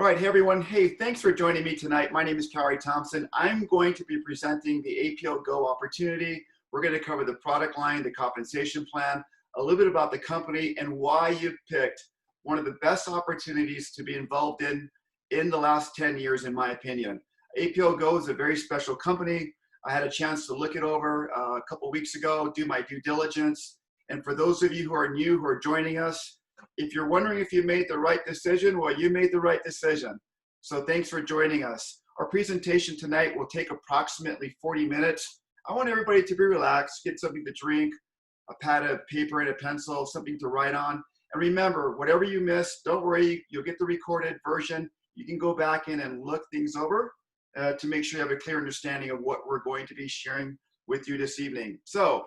right, hey everyone. Hey, thanks for joining me tonight. My name is Kauri Thompson. I'm going to be presenting the APLGo opportunity. We're going to cover the product line, the compensation plan, a little bit about the company, and why you've picked one of the best opportunities to be involved in the last 10 years, in my opinion. APLGo is a very special company. I had a chance to look it over a couple weeks ago, do my due diligence. And for those of you who are new, who are joining us, if you're wondering if you made the right decision, well, you made the right decision. So thanks for joining us. Our presentation tonight will take approximately 40 minutes. I want everybody to be relaxed, get something to drink, a pad of paper and a pencil, something to write on. And remember, whatever you miss, don't worry, you'll get the recorded version. You can go back in and look things over to make sure you have a clear understanding of what we're going to be sharing with you this evening. So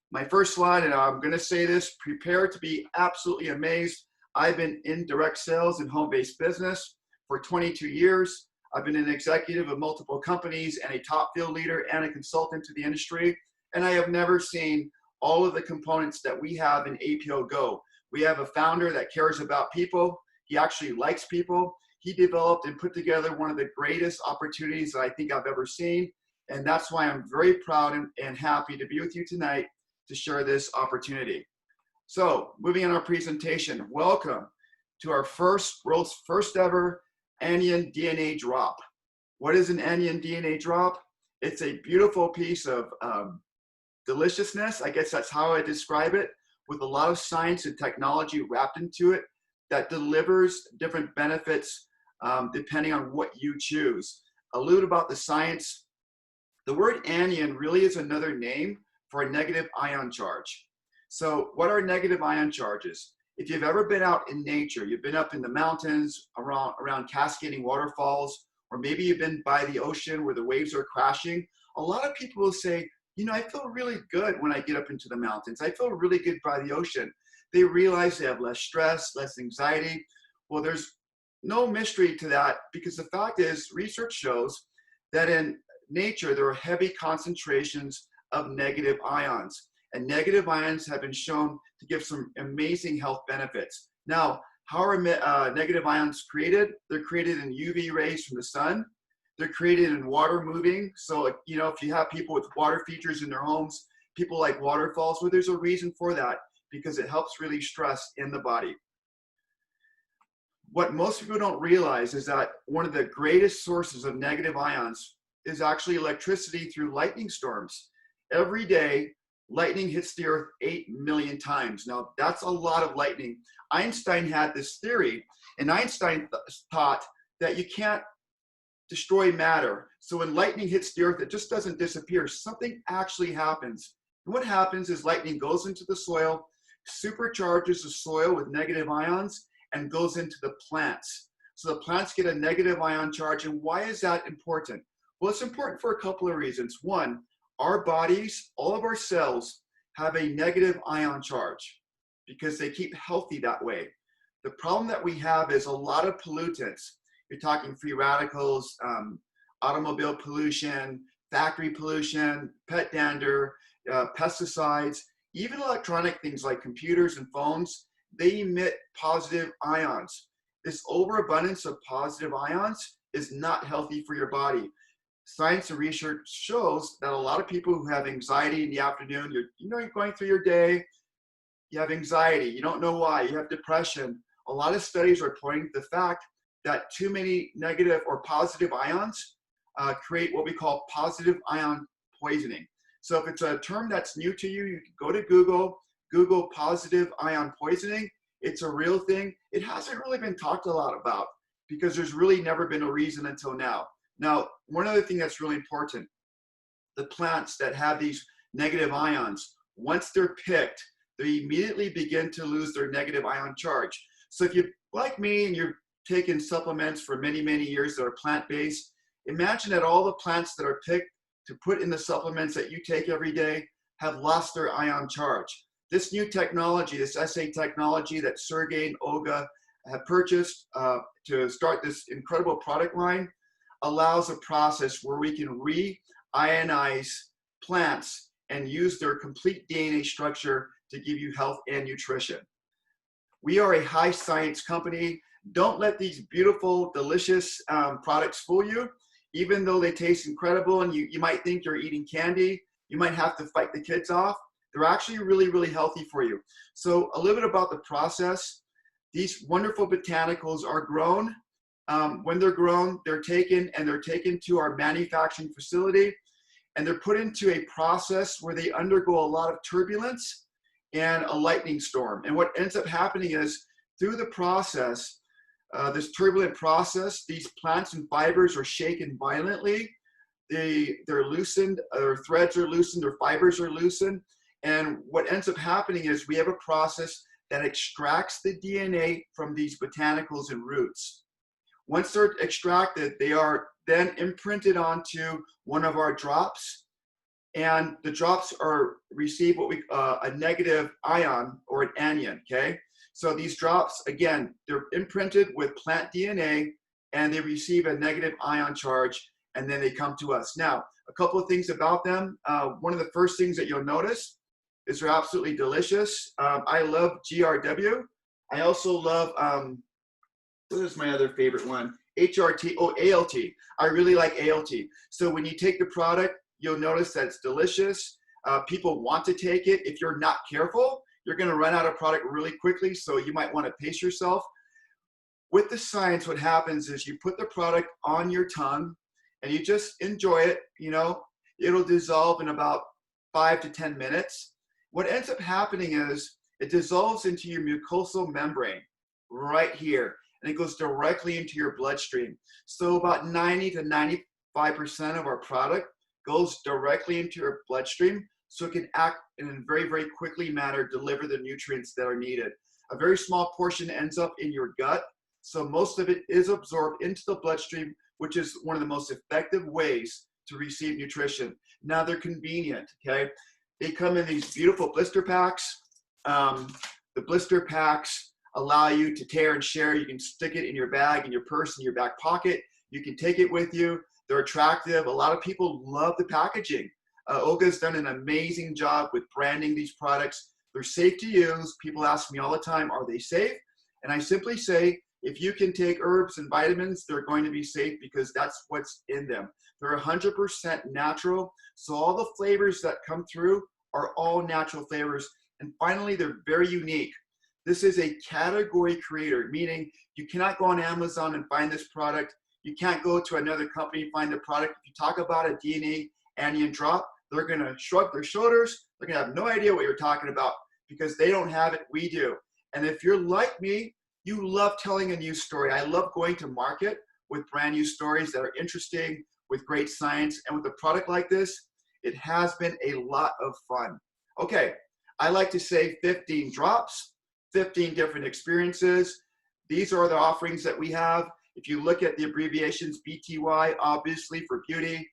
my first slide, and I'm going to say this, prepare to be absolutely amazed. I've been in direct sales and home-based business for 22 years. I've been an executive of multiple companies and a top field leader and a consultant to the industry. And I have never seen all of the components that we have in APLGo. We have a founder that cares about people. He actually likes people. He developed and put together one of the greatest opportunities that I think I've ever seen. And that's why I'm very proud and happy to be with you tonight to share this opportunity. So moving on our presentation, welcome to our world's first ever anion DNA drop. What is an anion DNA drop? It's a beautiful piece of deliciousness, I guess that's how I describe it, with a lot of science and technology wrapped into it that delivers different benefits depending on what you choose. A little about the science. The word anion really is another name for a negative ion charge. So what are negative ion charges? If you've ever been out in nature, you've been up in the mountains, around cascading waterfalls, or maybe you've been by the ocean where the waves are crashing, a lot of people will say, you know, I feel really good when I get up into the mountains. I feel really good by the ocean. They realize they have less stress, less anxiety. Well, there's no mystery to that, because the fact is, research shows that in nature, there are heavy concentrations of negative ions. And negative ions have been shown to give some amazing health benefits. Now, how are negative ions created? They're created in UV rays from the sun. They're created in water moving. So, you know, if you have people with water features in their homes, people like waterfalls, well, there's a reason for that, because it helps relieve stress in the body. What most people don't realize is that one of the greatest sources of negative ions is actually electricity through lightning storms. Every day, lightning hits the earth 8 million times. Now, that's a lot of lightning. Einstein had this theory, and Einstein thought that you can't destroy matter. So when lightning hits the earth, it just doesn't disappear. Something actually happens. And what happens is lightning goes into the soil, supercharges the soil with negative ions, and goes into the plants. So the plants get a negative ion charge. And why is that important? Well, it's important for a couple of reasons. One, our bodies, all of our cells, have a negative ion charge because they keep healthy that way. The problem that we have is a lot of pollutants. You're talking free radicals, automobile pollution, factory pollution, pet dander, pesticides, even electronic things like computers and phones, they emit positive ions. This overabundance of positive ions is not healthy for your body. Science and research shows that a lot of people who have anxiety in the afternoon, you're going through your day, you have anxiety, you don't know why, you have depression. A lot of studies are pointing to the fact that too many negative or positive ions create what we call positive ion poisoning. So if it's a term that's new to you, you can go to Google positive ion poisoning. It's a real thing. It hasn't really been talked a lot about because there's really never been a reason until now. Now, one other thing that's really important, the plants that have these negative ions, once they're picked, they immediately begin to lose their negative ion charge. So if you're like me and you're taking supplements for many, many years that are plant-based, imagine that all the plants that are picked to put in the supplements that you take every day have lost their ion charge. This new technology, this SA technology that Sergey and Olga have purchased to start this incredible product line, allows a process where we can re-ionize plants and use their complete DNA structure to give you health and nutrition. We are a high science company. Don't let these beautiful, delicious products fool you. Even though they taste incredible and you might think you're eating candy, you might have to fight the kids off. They're actually really, really healthy for you. So a little bit about the process. These wonderful botanicals are grown. When they're grown, they're taken to our manufacturing facility, and they're put into a process where they undergo a lot of turbulence and a lightning storm. And what ends up happening is through the process, this turbulent process, these plants and fibers are shaken violently. They're loosened, their threads are loosened, their fibers are loosened. And what ends up happening is we have a process that extracts the DNA from these botanicals and roots. Once they're extracted, they are then imprinted onto one of our drops, and the drops receive what we a negative ion or an anion. Okay, so these drops, again, they're imprinted with plant DNA, and they receive a negative ion charge, and then they come to us. Now, a couple of things about them. One of the first things that you'll notice is they're absolutely delicious. I love GRW. I also love what is my other favorite one? HRT, ALT. I really like ALT. So when you take the product, you'll notice that it's delicious. People want to take it. If you're not careful, you're gonna run out of product really quickly, so you might wanna pace yourself. With the science, what happens is you put the product on your tongue and you just enjoy it. You know, it'll dissolve in about 5 to 10 minutes. What ends up happening is it dissolves into your mucosal membrane right here, and it goes directly into your bloodstream. So about 90 to 95% of our product goes directly into your bloodstream, so it can act in a very, very quickly manner, deliver the nutrients that are needed. A very small portion ends up in your gut, so most of it is absorbed into the bloodstream, which is one of the most effective ways to receive nutrition. Now they're convenient, okay? They come in these beautiful blister packs. The blister packs allow you to tear and share. You can stick it in your bag, in your purse, in your back pocket. You can take it with you. They're attractive. A lot of people love the packaging. Olga's done an amazing job with branding these products. They're safe to use. People ask me all the time, are they safe? And I simply say, if you can take herbs and vitamins, they're going to be safe because that's what's in them. They're 100% natural. So all the flavors that come through are all natural flavors. And finally, they're very unique. This is a category creator, meaning you cannot go on Amazon and find this product. You can't go to another company and find the product. If you talk about a DNA anion drop, they're gonna shrug their shoulders. They're gonna have no idea what you're talking about because they don't have it, we do. And if you're like me, you love telling a news story. I love going to market with brand new stories that are interesting, with great science. And with a product like this, it has been a lot of fun. Okay, I like to say 15 drops, 15 different experiences. These are the offerings that we have. If you look at the abbreviations, BTY, obviously for beauty,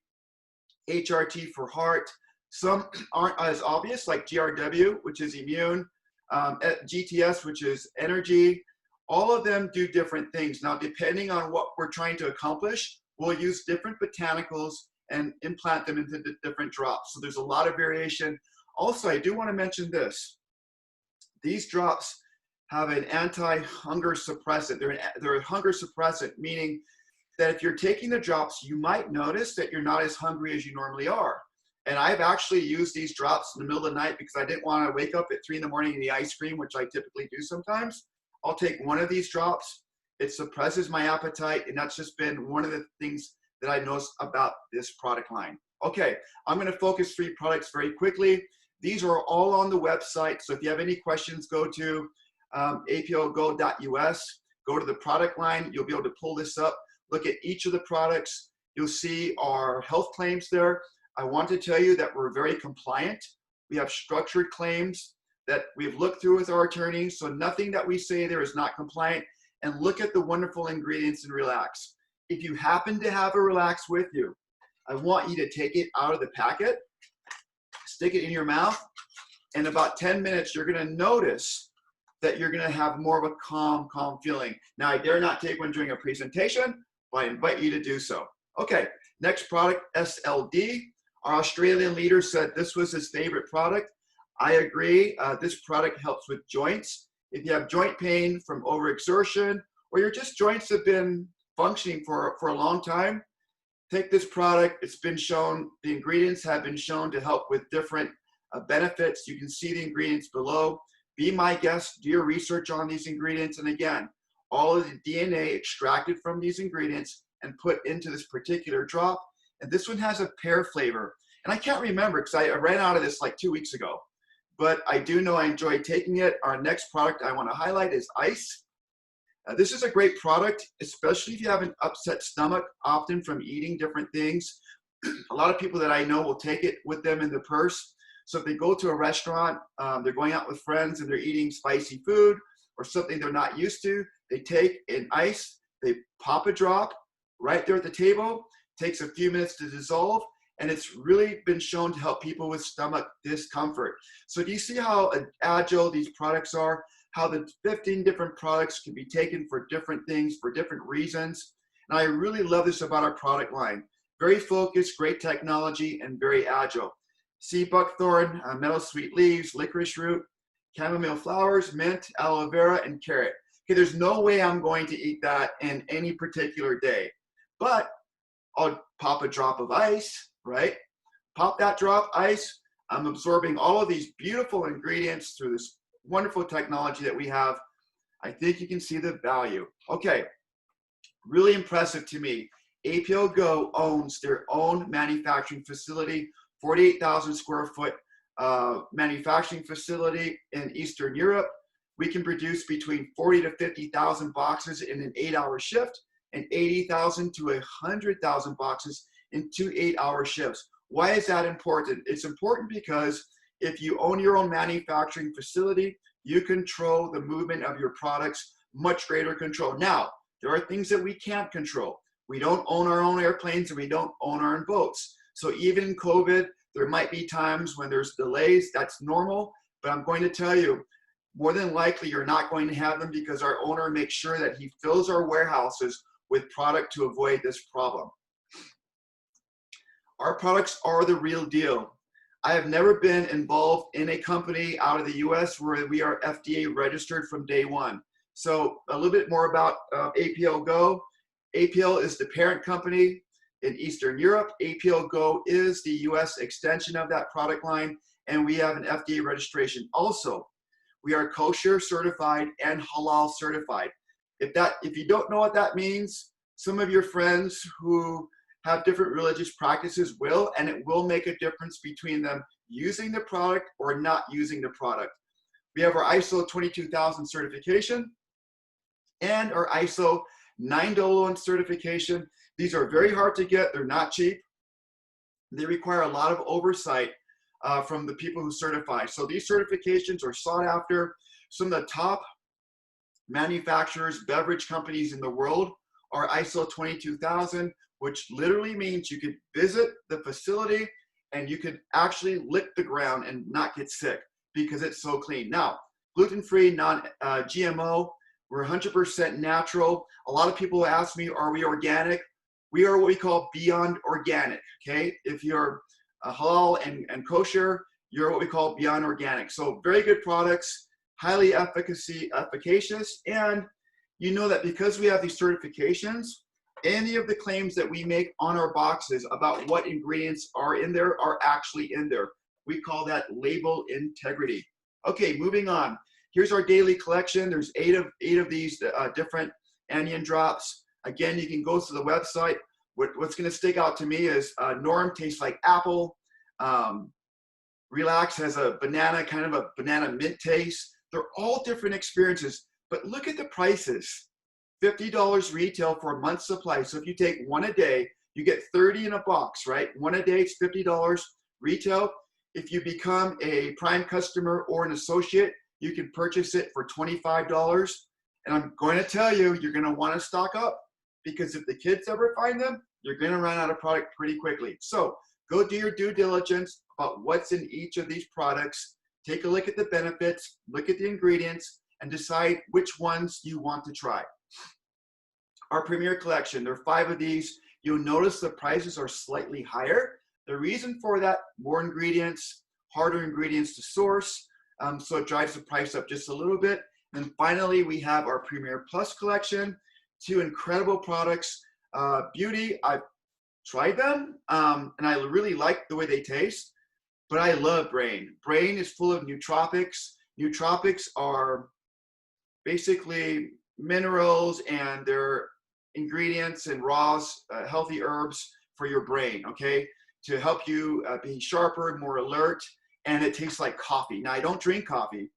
HRT for heart. Some aren't as obvious, like GRW, which is immune, GTS, which is energy. All of them do different things. Now, depending on what we're trying to accomplish, we'll use different botanicals and implant them into the different drops. So there's a lot of variation. Also, I do want to mention this. These drops have an anti-hunger suppressant. They're a hunger suppressant, meaning that if you're taking the drops, you might notice that you're not as hungry as you normally are. And I've actually used these drops in the middle of the night because I didn't want to wake up at 3 in the morning and eat ice cream, which I typically do sometimes. I'll take one of these drops. It suppresses my appetite, and that's just been one of the things that I noticed about this product line. Okay, I'm going to focus 3 products very quickly. These are all on the website, so if you have any questions, go to APLGo.us, go to the product line. You'll be able to pull this up, look at each of the products. You'll see our health claims there. I want to tell you that we're very compliant. We have structured claims that we've looked through with our attorneys, so nothing that we say there is not compliant. And look at the wonderful ingredients in Relax. If you happen to have a Relax with you, I want you to take it out of the packet, stick it in your mouth, and in about 10 minutes, you're gonna notice that you're gonna have more of a calm feeling. Now, I dare not take one during a presentation, but I invite you to do so. Okay, next product, SLD. Our Australian leader said this was his favorite product. I agree, this product helps with joints. If you have joint pain from overexertion or your just joints have been functioning for a long time, take this product. It's been shown, the ingredients have been shown to help with different benefits. You can see the ingredients below. Be my guest, do your research on these ingredients. And again, all of the DNA extracted from these ingredients and put into this particular drop. And this one has a pear flavor. And I can't remember because I ran out of this like 2 weeks ago. But I do know I enjoy taking it. Our next product I want to highlight is ice. This is a great product, especially if you have an upset stomach, often from eating different things. A lot of people that I know will take it with them in the purse. So if they go to a restaurant, they're going out with friends and they're eating spicy food or something they're not used to, they take an ice, they pop a drop right there at the table, takes a few minutes to dissolve, and it's really been shown to help people with stomach discomfort. So do you see how agile these products are? How the 15 different products can be taken for different things, for different reasons. And I really love this about our product line. Very focused, great technology, and very agile. Sea buckthorn, meadow sweet leaves, licorice root, chamomile flowers, mint, aloe vera, and carrot. Okay, there's no way I'm going to eat that in any particular day. But I'll pop a drop of ice, right? Pop that drop ice. I'm absorbing all of these beautiful ingredients through this wonderful technology that we have. I think you can see the value. Okay, really impressive to me. APLGo owns their own manufacturing facility, 48,000 square foot manufacturing facility in Eastern Europe. We can produce between 40 to 50,000 boxes in an 8-hour shift and 80,000 to 100,000 boxes in 2 8-hour shifts. Why is that important? It's important because if you own your own manufacturing facility, you control the movement of your products, much greater control. Now, there are things that we can't control. We don't own our own airplanes and we don't own our own boats. So even in COVID, there might be times when there's delays. That's normal. But I'm going to tell you, more than likely, you're not going to have them because our owner makes sure that he fills our warehouses with product to avoid this problem. Our products are the real deal. I have never been involved in a company out of the US where we are FDA registered from day one. So a little bit more about APLGo. APL is the parent company in Eastern Europe. APLGo is the US extension of that product line, and we have an FDA registration. Also, we are Kosher certified and Halal certified. If you don't know what that means, some of your friends who have different religious practices will, and it will make a difference between them using the product or not using the product. We have our ISO 22000 certification and our ISO 9001 certification. These are very hard to get. They're not cheap. They require a lot of oversight from the people who certify. So these certifications are sought after. Some of the top manufacturers, beverage companies in the world are ISO 22000, which literally means you could visit the facility and you could actually lick the ground and not get sick because it's so clean. Now, gluten-free, non-GMO, we're 100% natural. A lot of people ask me, are we organic? We are what we call beyond organic, okay? If you're halal and kosher, you're what we call beyond organic. So very good products, highly efficacious, and you know that because we have these certifications, any of the claims that we make on our boxes about what ingredients are in there are actually in there. We call that label integrity. Okay, moving on. Here's our daily collection. There's eight of these different onion drops. Again, you can go to the website. What's going to stick out to me is Norm tastes like apple. Relax has a banana, kind of a banana mint taste. They're all different experiences, but look at the prices. $50 retail for a month's supply. So if you take one a day, you get 30 in a box, right? One a day, it's $50 retail. If you become a Prime customer or an associate, you can purchase it for $25. And I'm going to tell you, you're going to want to stock up because if the kids ever find them, you're going to run out of product pretty quickly. So go do your due diligence about what's in each of these products. Take a look at the benefits, look at the ingredients, and decide which ones you want to try. Our Premier Collection, there are 5 of these. You'll notice the prices are slightly higher. The reason for that, more ingredients, harder ingredients to source, so it drives the price up just a little bit. And finally, we have our Premier Plus collection, 2 incredible products. Beauty, I've tried them, and I really like the way they taste, but I love Brain. Brain is full of nootropics. Nootropics are basically minerals, and they're ingredients and raws, healthy herbs for your brain, okay? To help you be sharper, more alert, and it tastes like coffee. Now, I don't drink coffee,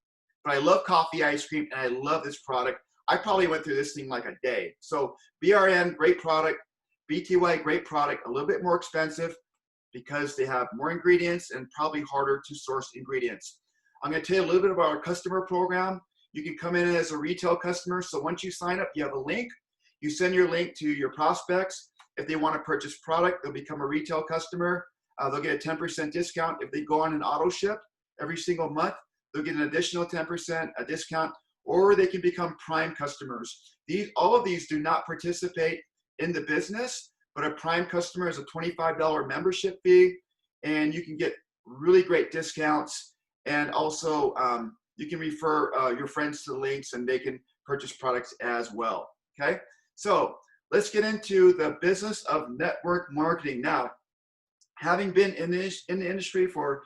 but I love coffee ice cream, and I love this product. I probably went through this thing like a day. So BRN, great product. BTY, great product, a little bit more expensive because they have more ingredients and probably harder to source ingredients. I'm going to tell you a little bit about our customer program. You can come in as a retail customer. So once you sign up, you have a link. You send your link to your prospects. If they want to purchase product, they'll become a retail customer. They'll get a 10% discount. If they go on an auto ship every single month, they'll get an additional 10% a discount, or they can become Prime customers. All of these do not participate in the business, but a Prime customer is a $25 membership fee, and you can get really great discounts. And also, you can refer your friends to the links, and they can purchase products as well. Okay, so let's get into the business of network marketing. Now, having been in the industry for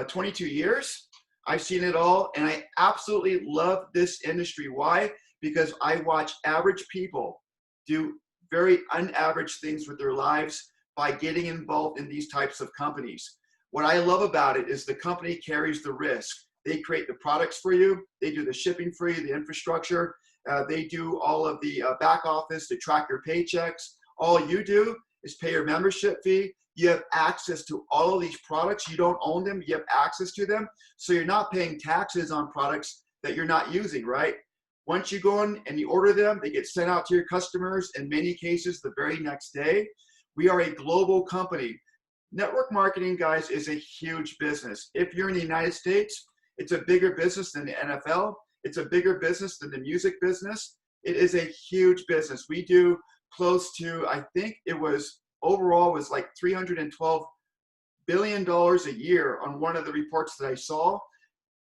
22 years, I've seen it all, and I absolutely love this industry. Why? Because I watch average people do very unaverage things with their lives by getting involved in these types of companies. What I love about it is the company carries the risk. They create the products for you. They do the shipping for you, the infrastructure. They do all of the back office to track your paychecks. All you do is pay your membership fee. You have access to all of these products. You don't own them. You have access to them. So you're not paying taxes on products that you're not using, right? Once you go in and you order them, they get sent out to your customers, in many cases the very next day. We are a global company. Network marketing, guys, is a huge business. If you're in the United States, it's a bigger business than the NFL. It's a bigger business than the music business. It is a huge business. We do close to, I think it was, overall was like $312 billion a year on one of the reports that I saw.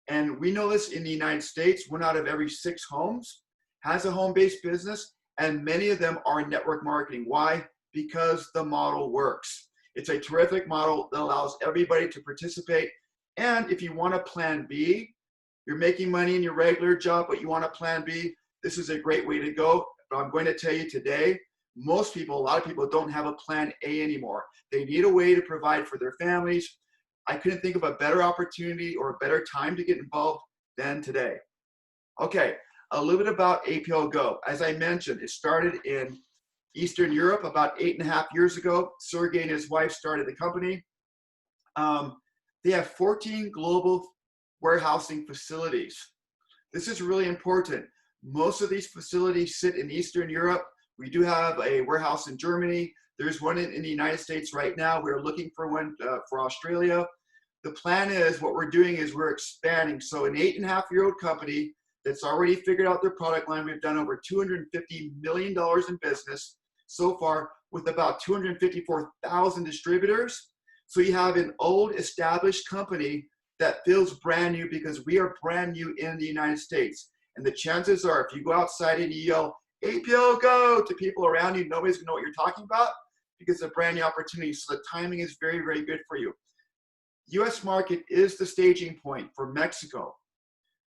And we know this in the United States, 1 out of every 6 homes has a home-based business, and many of them are network marketing. Why? Because the model works. It's a terrific model that allows everybody to participate. And if you want a plan B, you're making money in your regular job, but you want a plan B, this is a great way to go. But I'm going to tell you today, a lot of people don't have a plan A anymore. They need a way to provide for their families. I couldn't think of a better opportunity or a better time to get involved than today. Okay, a little bit about APLGo. As I mentioned, it started in Eastern Europe about 8.5 years ago. Sergey and his wife started the company. They have 14 global warehousing facilities. This is really important. Most of these facilities sit in Eastern Europe. We do have a warehouse in Germany. There's one in the United States right now. We're looking for one for Australia. The plan is, what we're doing is we're expanding. So an 8.5-year-old company that's already figured out their product line. We've done over $250 million in business so far with about 254,000 distributors. So you have an old established company that feels brand new because we are brand new in the United States. And the chances are, if you go outside and you yell, APLGo to people around you, nobody's gonna know what you're talking about because it's a brand new opportunity. So the timing is very, very good for you. US market is the staging point for Mexico,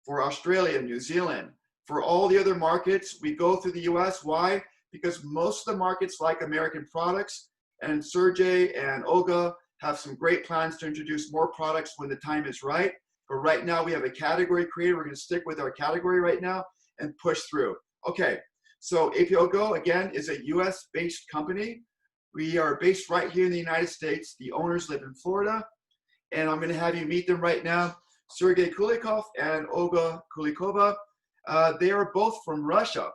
for Australia, New Zealand, for all the other markets. We go through the US. Why? Because most of the markets like American products, and Sergey and Olga have some great plans to introduce more products when the time is right. But right now we have a category created. We're going to stick with our category right now and push through. Okay, so APLGo, again, is a US-based company. We are based right here in the United States. The owners live in Florida, and I'm going to have you meet them right now. Sergey Kulikov and Olga Kulikova. They are both from Russia.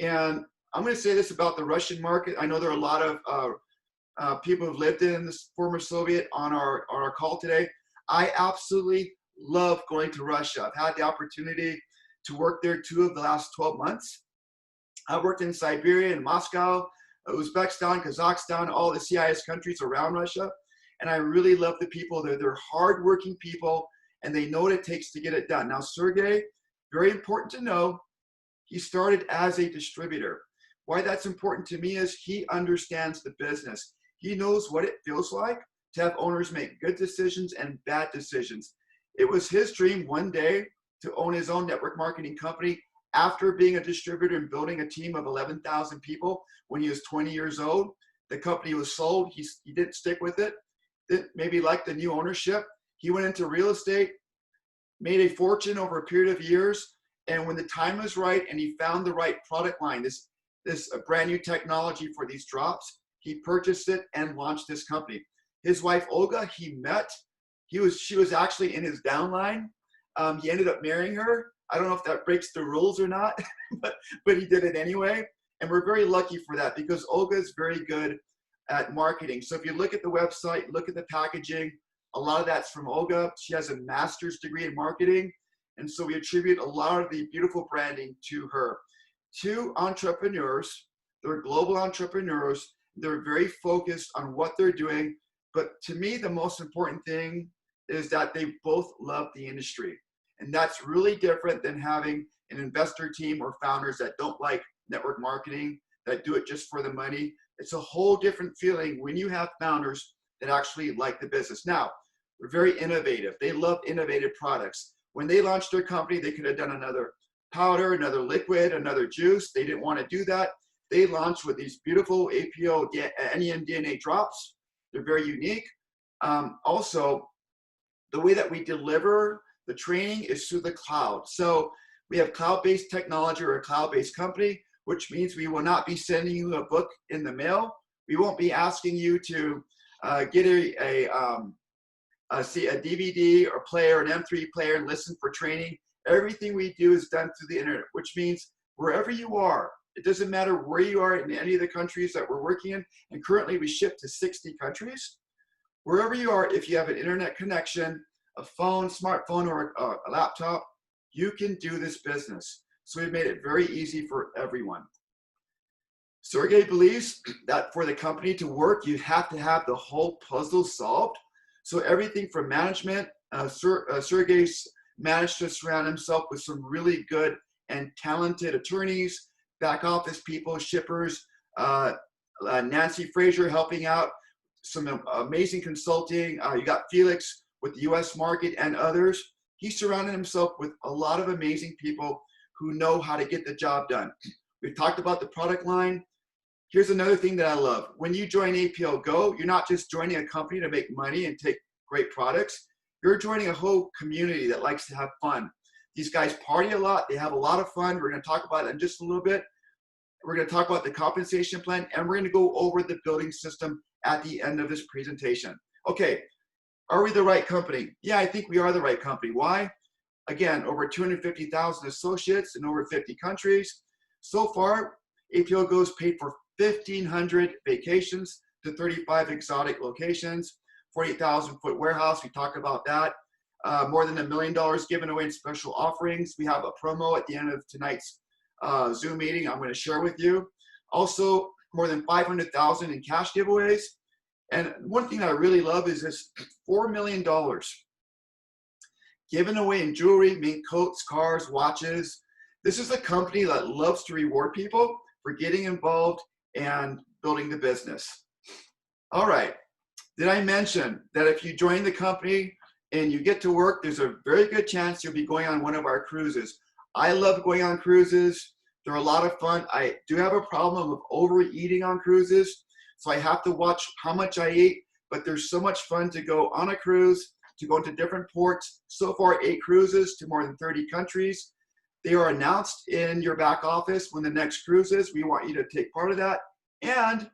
And I'm going to say this about the Russian market. I know there are a lot of people who've lived in the former Soviet on our call today. I absolutely love going to Russia. I've had the opportunity to work there 2 of the last 12 months. I worked in Siberia and Moscow, Uzbekistan, Kazakhstan, all the CIS countries around Russia. And I really love the people there. They're hardworking people, and they know what it takes to get it done. Now, Sergey, very important to know, He started as a distributor. Why that's important to me is he understands the business. He knows what it feels like to have owners make good decisions and bad decisions. It was his dream one day to own his own network marketing company after being a distributor and building a team of 11,000 people when he was 20 years old. The company was sold. He didn't stick with it. Didn't maybe like the new ownership. He went into real estate, made a fortune over a period of years. And when the time was right and he found the right product line, this brand new technology for these drops, he purchased it and launched this company. His wife, Olga, he met. She was actually in his downline. He ended up marrying her. I don't know if that breaks the rules or not, but he did it anyway. And we're very lucky for that because Olga is very good at marketing. So if you look at the website, look at the packaging, a lot of that's from Olga. She has a master's degree in marketing. And so we attribute a lot of the beautiful branding to her. Two entrepreneurs, they're global entrepreneurs. They're very focused on what they're doing. But to me, the most important thing is that they both love the industry. And that's really different than having an investor team or founders that don't like network marketing, that do it just for the money. It's a whole different feeling when you have founders that actually like the business. Now, we're very innovative. They love innovative products. When they launched their company, they could have done another powder, another liquid, another juice. They didn't want to do that. They launched with these beautiful APO NEM DNA drops. They're very unique. Also, the way that we deliver the training is through the cloud. So we have cloud-based technology or a cloud-based company, which means we will not be sending you a book in the mail. We won't be asking you to get a DVD or player, an M3 player, and listen for training. Everything we do is done through the internet, which means wherever you are, it doesn't matter where you are in any of the countries that we're working in, and currently we ship to 60 countries. Wherever you are, if you have an internet connection, a phone, smartphone, or a laptop, you can do this business. So we've made it very easy for everyone. Sergey believes that for the company to work, you have to have the whole puzzle solved. So everything from management, Sergey's managed to surround himself with some really good and talented attorneys, back office people, shippers, Nancy Fraser helping out, some amazing consulting. You got Felix with the US market and others. He surrounded himself with a lot of amazing people who know how to get the job done. We've talked about the product line. Here's another thing that I love. When you join APLGo, you're not just joining a company to make money and take great products. You're joining a whole community that likes to have fun. These guys party a lot. They have a lot of fun. We're going to talk about it in just a little bit. We're going to talk about the compensation plan, and we're going to go over the building system at the end of this presentation. Okay, are we the right company? Yeah, I think we are the right company. Why? Again, over 250,000 associates in over 50 countries. So far, APLGo has paid for 1,500 vacations to 35 exotic locations, 48,000 foot warehouse. We talked about that. More than $1 million given away in special offerings. We have a promo at the end of tonight's Zoom meeting I'm going to share with you. Also, more than 500,000 in cash giveaways. And one thing I really love is this $4 million given away in jewelry, mink coats, cars, watches. This is a company that loves to reward people for getting involved and building the business. All right. Did I mention that if you join the company and you get to work, there's a very good chance you'll be going on one of our cruises. I love going on cruises. They're a lot of fun. I do have a problem of overeating on cruises, so I have to watch how much I eat, but there's so much fun to go on a cruise, to go into different ports. So far, 8 cruises to more than 30 countries. They are announced in your back office when the next cruise is. We want you to take part of that. And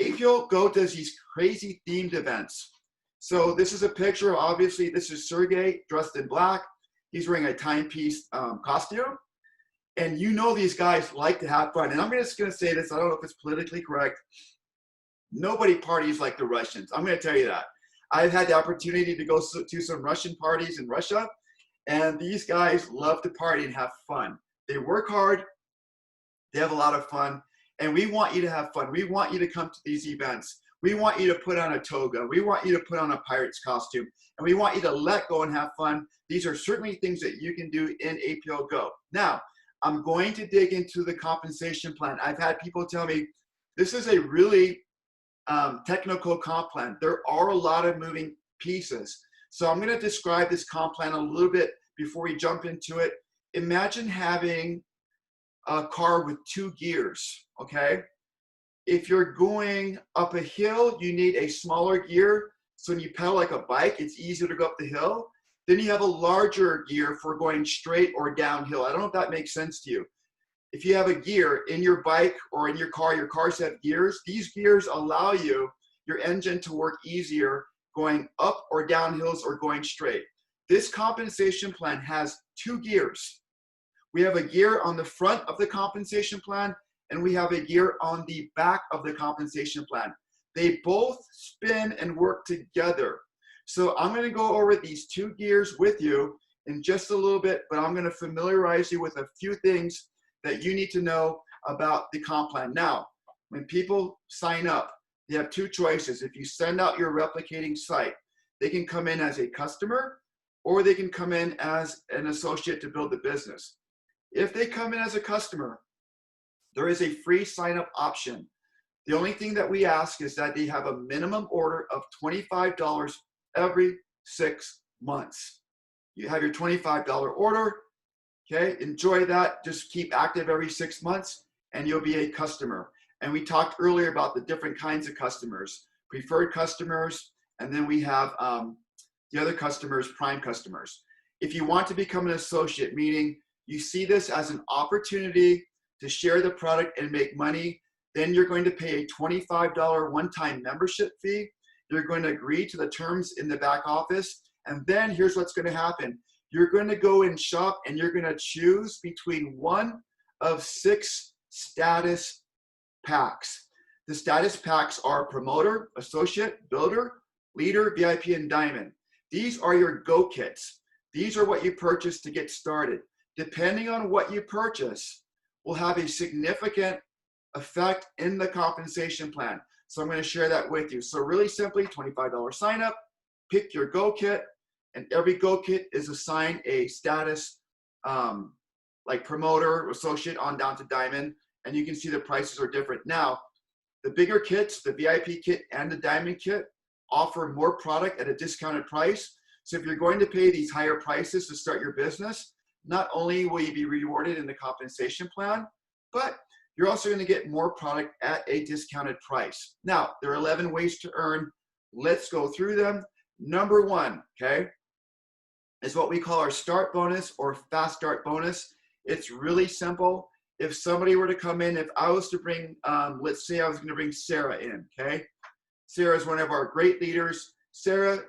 APLGo does these crazy themed events. So this is a picture. Obviously, this is Sergey dressed in black. He's wearing a timepiece costume. And you know these guys like to have fun. And I'm just going to say this. I don't know if it's politically correct. Nobody parties like the Russians. I'm going to tell you that. I've had the opportunity to go to some Russian parties in Russia. And these guys love to party and have fun. They work hard. They have a lot of fun. And we want you to have fun. We want you to come to these events. We want you to put on a toga. We want you to put on a pirate's costume. And we want you to let go and have fun. These are certainly things that you can do in APLGo. Now, I'm going to dig into the compensation plan. I've had people tell me, this is a really technical comp plan. There are a lot of moving pieces. So I'm going to describe this comp plan a little bit before we jump into it. Imagine having a car with 2 gears, okay? If you're going up a hill, you need a smaller gear. So when you pedal like a bike, it's easier to go up the hill. Then you have a larger gear for going straight or downhill. I don't know if that makes sense to you. If you have a gear in your bike or in your cars have gears. These gears allow your engine to work easier going up or down hills or going straight. This compensation plan has 2 gears. We have a gear on the front of the compensation plan, and we have a gear on the back of the compensation plan. They both spin and work together. So I'm going to go over these 2 gears with you in just a little bit, but I'm going to familiarize you with a few things that you need to know about the comp plan. Now, when people sign up, they have 2 choices. If you send out your replicating site, they can come in as a customer, or they can come in as an associate to build the business. If they come in as a customer, there is a free sign-up option. The only thing that we ask is that they have a minimum order of $25 every 6 months. You have your $25 order, okay? Enjoy that. Just keep active every 6 months and you'll be a customer. And we talked earlier about the different kinds of customers, preferred customers, and then we have the other customers, prime customers. If you want to become an associate, meaning you see this as an opportunity to share the product and make money, then you're going to pay a $25 one-time membership fee. You're going to agree to the terms in the back office. And then here's what's going to happen. You're going to go and shop and you're going to choose between one of 6 status packs. The status packs are promoter, associate, builder, leader, VIP, and diamond. These are your go kits. These are what you purchase to get started. Depending on what you purchase will have a significant effect in the compensation plan. So I'm going to share that with you. So really simply, $25 sign up, pick your go kit, and every go kit is assigned a status like promoter, associate, on down to diamond, and you can see the prices are different. Now, the bigger kits, the VIP kit and the diamond kit, offer more product at a discounted price. So if you're going to pay these higher prices to start your business, not only will you be rewarded in the compensation plan, but you're also going to get more product at a discounted price. Now, there are 11 ways to earn. Let's go through them. Number 1, okay, is what we call our start bonus or fast start bonus. It's really simple. If somebody were to come in, if I was to bring, let's say I was going to bring Sarah in, okay? Sarah is one of our great leaders. Sarah,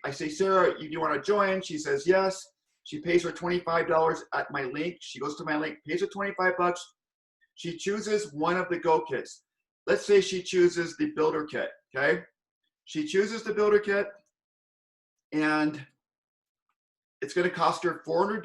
I say, Sarah, you want to join? She says yes. She pays her $25 at my link. She goes to my link, pays her 25 bucks. She chooses one of the go kits. Let's say she chooses the builder kit, okay? She chooses the builder kit and it's going to cost her $400.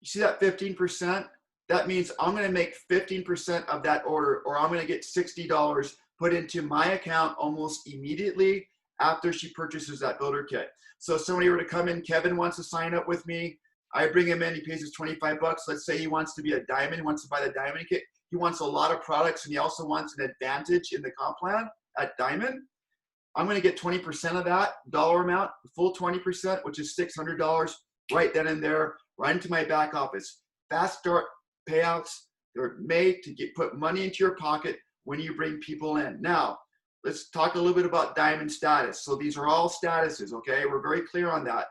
You see that 15%? That means I'm going to make 15% of that order, or I'm going to get $60 put into my account almost immediately after she purchases that builder kit. So if somebody were to come in, Kevin wants to sign up with me, I bring him in, he pays his 25 bucks. Let's say he wants to be a diamond, wants to buy the diamond kit. He wants a lot of products and he also wants an advantage in the comp plan at diamond. I'm going to get 20% of that dollar amount, the full 20%, which is $600 right then and there, right into my back office. Fast start payouts, they're made to put money into your pocket when you bring people in. Now, let's talk a little bit about diamond status. So these are all statuses, okay? We're very clear on that.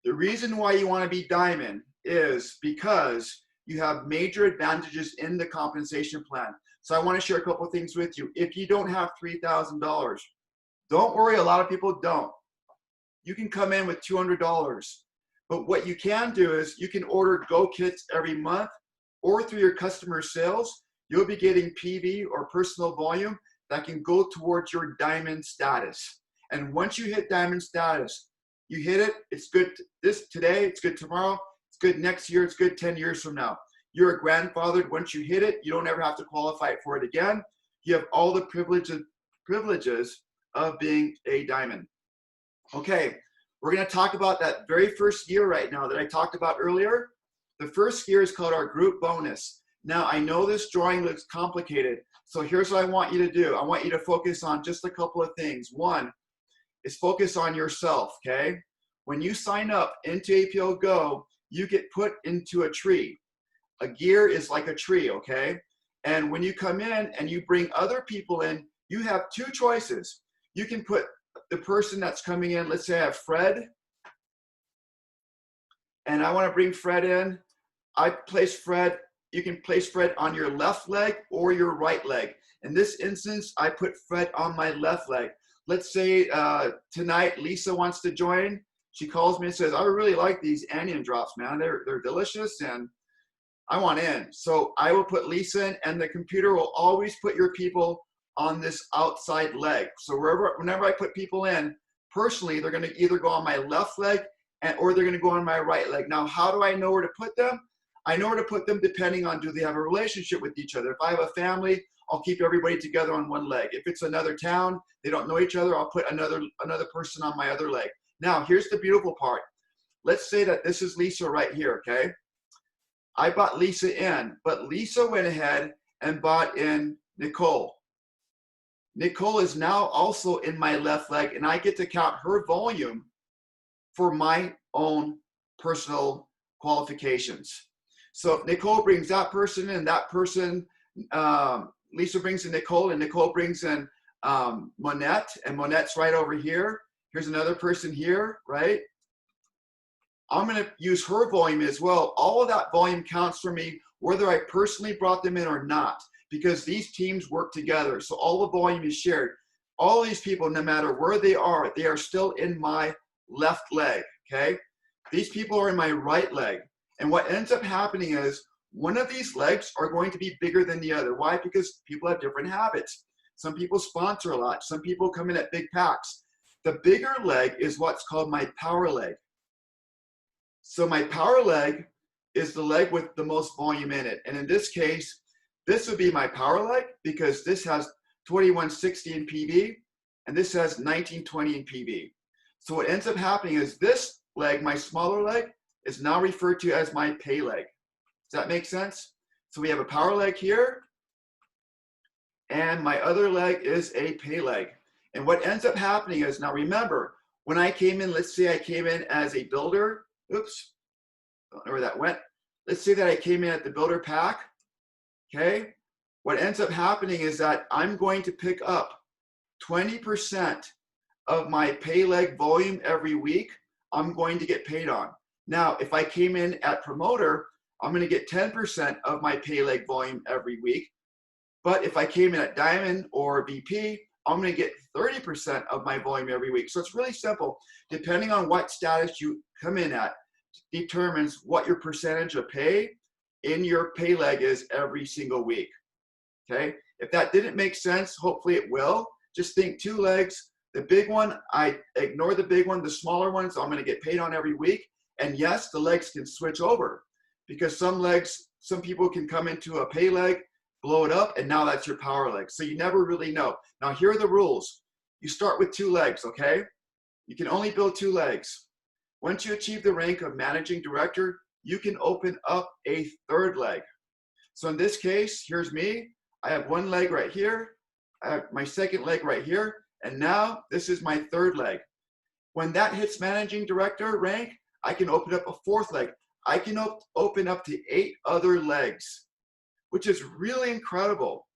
The reason why you want to be diamond is because you have major advantages in the compensation plan. So I want to share a couple of things with you. If you don't have $3,000, don't worry, a lot of people don't. You can come in with $200. But what you can do is you can order go kits every month, or through your customer sales, you'll be getting PV or personal volume that can go towards your diamond status. And once you hit diamond status, you hit it, it's good today, it's good tomorrow, it's good next year, it's good 10 years from now. You're grandfathered. Once you hit it, you don't ever have to qualify for it again. You have all the privileges of being a diamond. Okay, we're going to talk about that very first year right now that I talked about earlier, The first gear is called our group bonus. Now, I know this drawing looks complicated, so here's what I want you to do. I want you to focus on just a couple of things. One is focus on yourself, okay? When you sign up into APLGo, you get put into a tree. A gear is like a tree, okay? And when you come in and you bring other people in, you have two choices. You can put the person that's coming in, let's say I have Fred, and I want to bring Fred in. I place Fred, you can place Fred on your left leg or your right leg. In this instance, I put Fred on my left leg. Let's say tonight Lisa wants to join. She calls me and says, I really like these onion drops, man. They're delicious and I want in. So I will put Lisa in, and the computer will always put your people on this outside leg. So whenever I put people in, personally, they're going to either go on my left leg or they're going to go on my right leg. Now, how do I know where to put them? I know where to put them depending on, do they have a relationship with each other? If I have a family, I'll keep everybody together on one leg. If it's another town, they don't know each other, I'll put another person on my other leg. Now, here's the beautiful part. Let's say that this is Lisa right here, okay? I bought Lisa in, but Lisa went ahead and bought in Nicole. Nicole is now also in my left leg, and I get to count her volume for my own personal qualifications. So if Nicole brings that person in, that person, Lisa brings in Nicole, and Nicole brings in Monette, and Monette's right over here. Here's another person here, right? I'm going to use her volume as well. All of that volume counts for me, whether I personally brought them in or not, because these teams work together. So all the volume is shared. All these people, no matter where they are still in my left leg, okay? These people are in my right leg. And what ends up happening is one of these legs are going to be bigger than the other. Why? Because people have different habits. Some people sponsor a lot. Some people come in at big packs. The bigger leg is what's called my power leg. So my power leg is the leg with the most volume in it. And in this case, this would be my power leg because this has 2160 in PV and this has 1920 in PV. So what ends up happening is this leg, my smaller leg, is now referred to as my pay leg. Does that make sense? So we have a power leg here, and my other leg is a pay leg. And what ends up happening is, now remember, when I came in, let's say I came in as a builder, oops, don't know where that went. Let's say that I came in at the builder pack, okay? What ends up happening is that I'm going to pick up 20% of my pay leg volume every week. I'm going to get paid on. Now, if I came in at promoter, I'm going to get 10% of my pay leg volume every week. But if I came in at diamond or VP, I'm going to get 30% of my volume every week. So it's really simple. Depending on what status you come in at, determines what your percentage of pay in your pay leg is every single week. Okay? If that didn't make sense, hopefully it will. Just think 2 legs. The big one, I ignore the big one. The smaller ones, I'm going to get paid on every week. And yes, the legs can switch over because some people can come into a pay leg, blow it up, and now that's your power leg. So you never really know. Now here are the rules. You start with 2 legs, okay? You can only build 2 legs. Once you achieve the rank of managing director, you can open up a 3rd leg. So in this case, here's me. I have 1 leg right here. I have my 2nd leg right here. And now this is my 3rd leg. When that hits managing director rank, I can open up a 4th leg. I can open up to 8 other legs, which is really incredible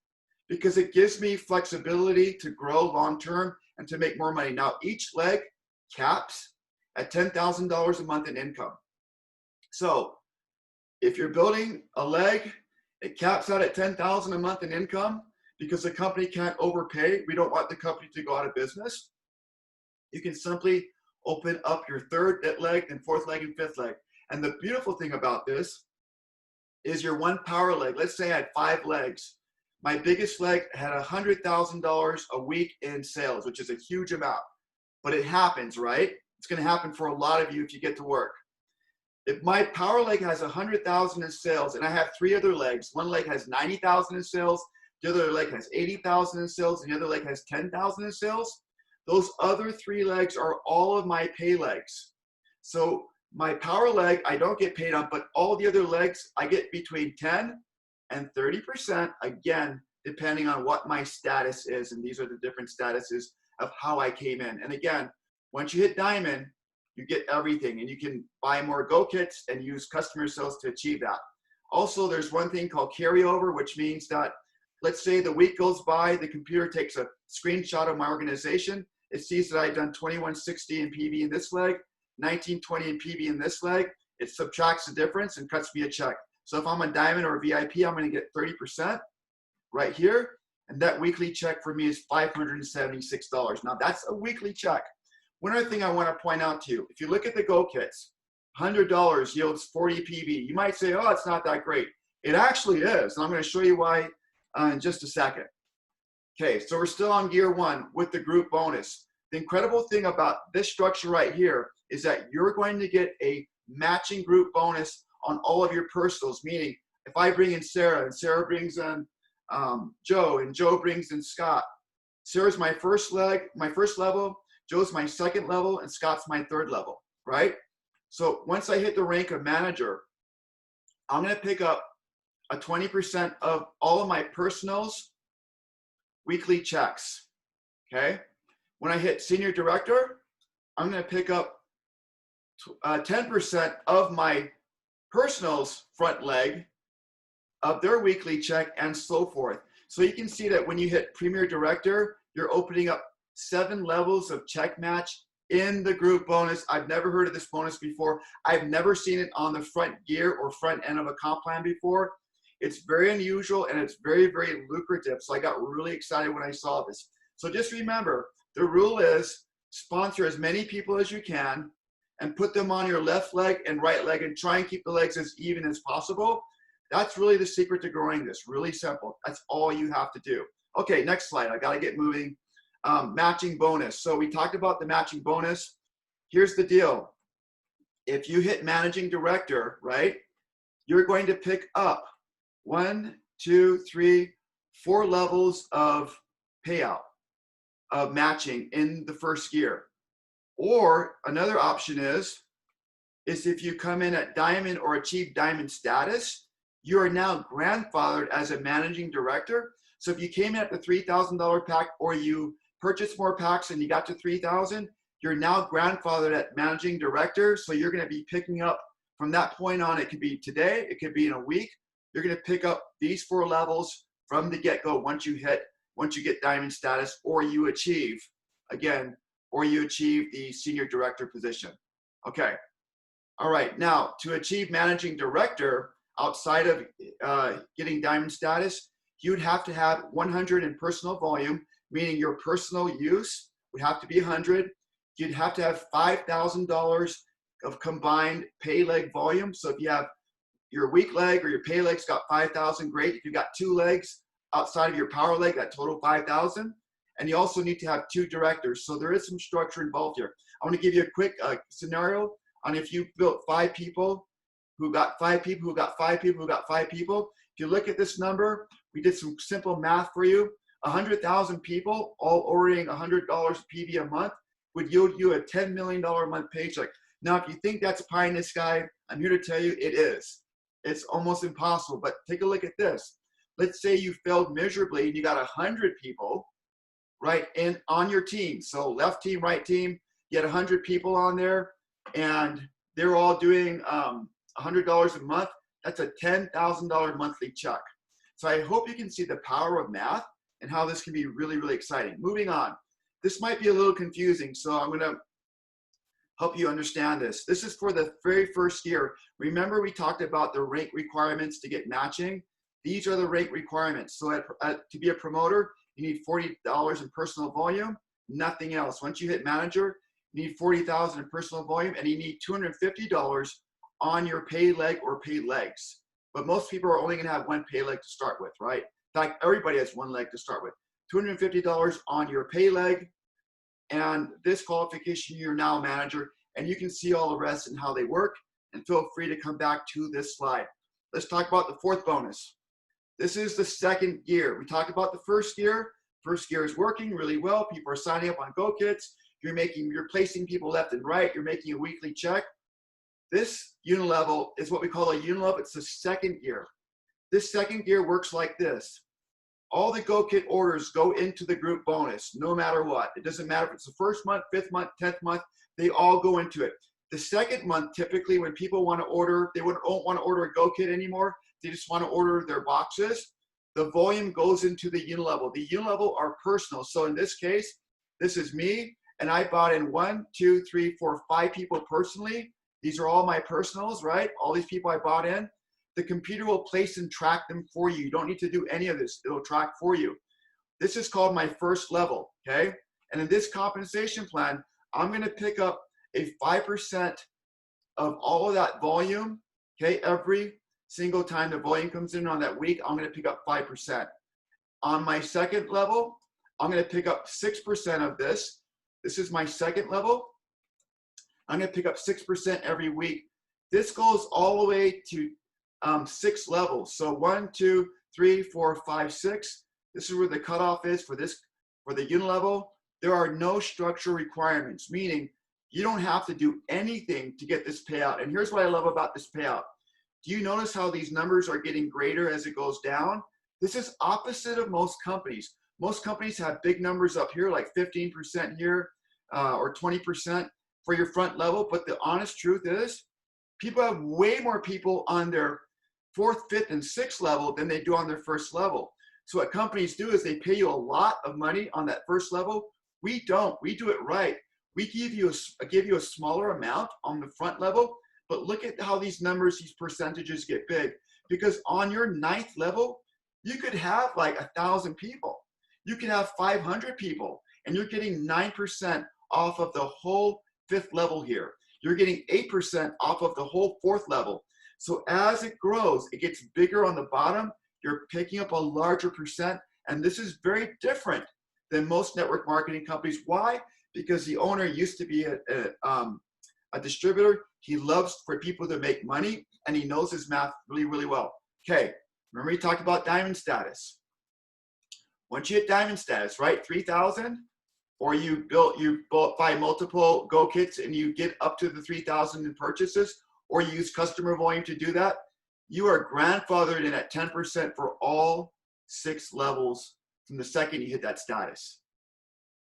because it gives me flexibility to grow long-term and to make more money. Now, each leg caps at $10,000 a month in income. So if you're building a leg, it caps out at $10,000 a month in income because the company can't overpay. We don't want the company to go out of business. You can simply open up your 3rd leg, and 4th leg, and 5th leg. And the beautiful thing about this is your 1 power leg. Let's say I had 5 legs. My biggest leg had $100,000 a week in sales, which is a huge amount. But it happens, right? It's going to happen for a lot of you if you get to work. If my power leg has 100,000 in sales and I have 3 other legs, 1 leg has 90,000 in sales, the other leg has 80,000 in sales, and the other leg has 10,000 in sales, those other 3 legs are all of my pay legs. So My power leg, I don't get paid on, but all the other legs, I get between 10 and 30%, again, depending on what my status is. And these are the different statuses of how I came in. And again, once you hit diamond, you get everything, and you can buy more Go kits and use customer sales to achieve that. Also, there's one thing called carryover, which means that, let's say the week goes by, the computer takes a screenshot of my organization. It sees that I've done 2160 in PV in this leg, 1920 in PV in this leg. It subtracts the difference and cuts me a check. So if I'm a diamond or a VIP, I'm going to get 30% right here. And that weekly check for me is $576. Now that's a weekly check. One other thing I want to point out to you, if you look at the Go kits, $100 yields 40 PV. You might say, oh, it's not that great. It actually is. And I'm going to show you why in just a second. Okay, so we're still on gear one with the group bonus. The incredible thing about this structure right here is that you're going to get a matching group bonus on all of your personals, meaning if I bring in Sarah and Sarah brings in Joe and Joe brings in Scott, Sarah's my first level, Joe's my second level, and Scott's my third level, right? So once I hit the rank of manager, I'm going to pick up a 20% of all of my personals weekly checks, okay? When I hit senior director, I'm going to pick up 10% of my personals front leg of their weekly check, and so forth. So you can see that when you hit premier director, you're opening up 7 levels of check match in the group bonus. I've never heard of this bonus before. I've never seen it on the front gear or front end of a comp plan before. It's very unusual and it's very, very lucrative. So I got really excited when I saw this. So just remember, the rule is sponsor as many people as you can and put them on your left leg and right leg and try and keep the legs as even as possible. That's really the secret to growing this. Really simple. That's all you have to do. Okay, next slide. I got to get moving. Matching bonus. So we talked about the matching bonus. Here's the deal. If you hit managing director, right, you're going to pick up 1, 2, 3, 4 levels of payout, of matching in the first year. Or another option is if you come in at diamond or achieve diamond status, you are now grandfathered as a managing director. So if you came in at the $3,000 pack or you purchased more packs and you got to 3,000, you're now grandfathered at managing director. So you're going to be picking up from that point on. It could be today, it could be in a week. You're going to pick up these 4 levels from the get-go once you get diamond status, or you achieve the senior director position. Okay. All right. Now, to achieve managing director outside of getting diamond status, you'd have to have 100 in personal volume, meaning your personal use would have to be 100. You'd have to have $5,000 of combined pay leg volume. So if you have your weak leg or your pay leg's got 5,000, great. If you've got 2 legs outside of your power leg, that total 5,000. And you also need to have 2 directors. So there is some structure involved here. I want to give you a quick scenario on if you built 5 people who got 5 people, who got 5 people, who got 5 people. If you look at this number, we did some simple math for you. 100,000 people all ordering $100 PV a month would yield you a $10 million a month paycheck. Now, if you think that's pie in the sky, I'm here to tell you it is. It's almost impossible, but take a look at this. Let's say you failed miserably and you got 100 people, right, and on your team. So left team, right team, you had 100 people on there and they're all doing $100 a month. That's a $10,000 monthly check. So I hope you can see the power of math and how this can be really, really exciting. Moving on. This might be a little confusing, so I'm going to help you understand this. This is for the very first year. Remember we talked about the rank requirements to get matching? These are the rank requirements. So to be a promoter, you need $40 in personal volume, nothing else. Once you hit manager, you need $40,000 in personal volume, and you need $250 on your pay leg or pay legs. But most people are only going to have 1 pay leg to start with, right? In fact, everybody has 1 leg to start with. $250 on your pay leg, and this qualification, you're now a manager, and you can see all the rest and how they work, and feel free to come back to this slide. Let's talk about the 4th bonus. This is the 2nd year. We talked about the 1st year. 1st year is working really well. People are signing up on Go Kits. You're placing people left and right. You're making a weekly check. This unilevel is what we call a unilevel. It's the second gear. This second gear works like this. All the Go Kit orders go into the group bonus, no matter what. It doesn't matter if it's the first month, 5th month, 10th month, they all go into it. The second month, typically when people want to order, they don't want to order a Go Kit anymore. They just want to order their boxes. The volume goes into the unilevel. The unilevel are personal. So in this case, this is me, and I bought in 1, 2, 3, 4, 5 people personally. These are all my personals, right? All these people I bought in. The computer will place and track them for you. You don't need to do any of this. It'll track for you. This is called my first level, okay? And in this compensation plan, I'm gonna pick up a 5% of all of that volume, okay? Every single time the volume comes in on that week, I'm gonna pick up 5%. On my second level, I'm gonna pick up 6% of this. This is my second level. I'm gonna pick up 6% every week. This goes all the way to 6 levels. So 1, 2, 3, 4, 5, 6. This is where the cutoff is for this, for the unilevel. There are no structural requirements, meaning you don't have to do anything to get this payout. And here's what I love about this payout. Do you notice how these numbers are getting greater as it goes down? This is opposite of most companies. Most companies have big numbers up here, like 15% here or 20% for your front level. But the honest truth is, people have way more people on their 4th, 5th, and 6th level than they do on their first level. So what companies do is they pay you a lot of money on that first level. We don't. We do it right. We give you a smaller amount on the front level, but look at how these numbers, these percentages get big. Because on your 9th level, you could have like 1,000 people. You could have 500 people, and you're getting 9% off of the whole 5th level here. You're getting 8% off of the whole 4th level. So as it grows, it gets bigger on the bottom. You're picking up a larger percent. And this is very different than most network marketing companies. Why? Because the owner used to be a distributor. He loves for people to make money, and he knows his math really, really well. Okay, remember we talked about diamond status. Once you hit diamond status, right, 3,000, or you buy multiple Go Kits and you get up to the 3,000 in purchases, or you use customer volume to do that, you are grandfathered in at 10% for all 6 levels from the second you hit that status.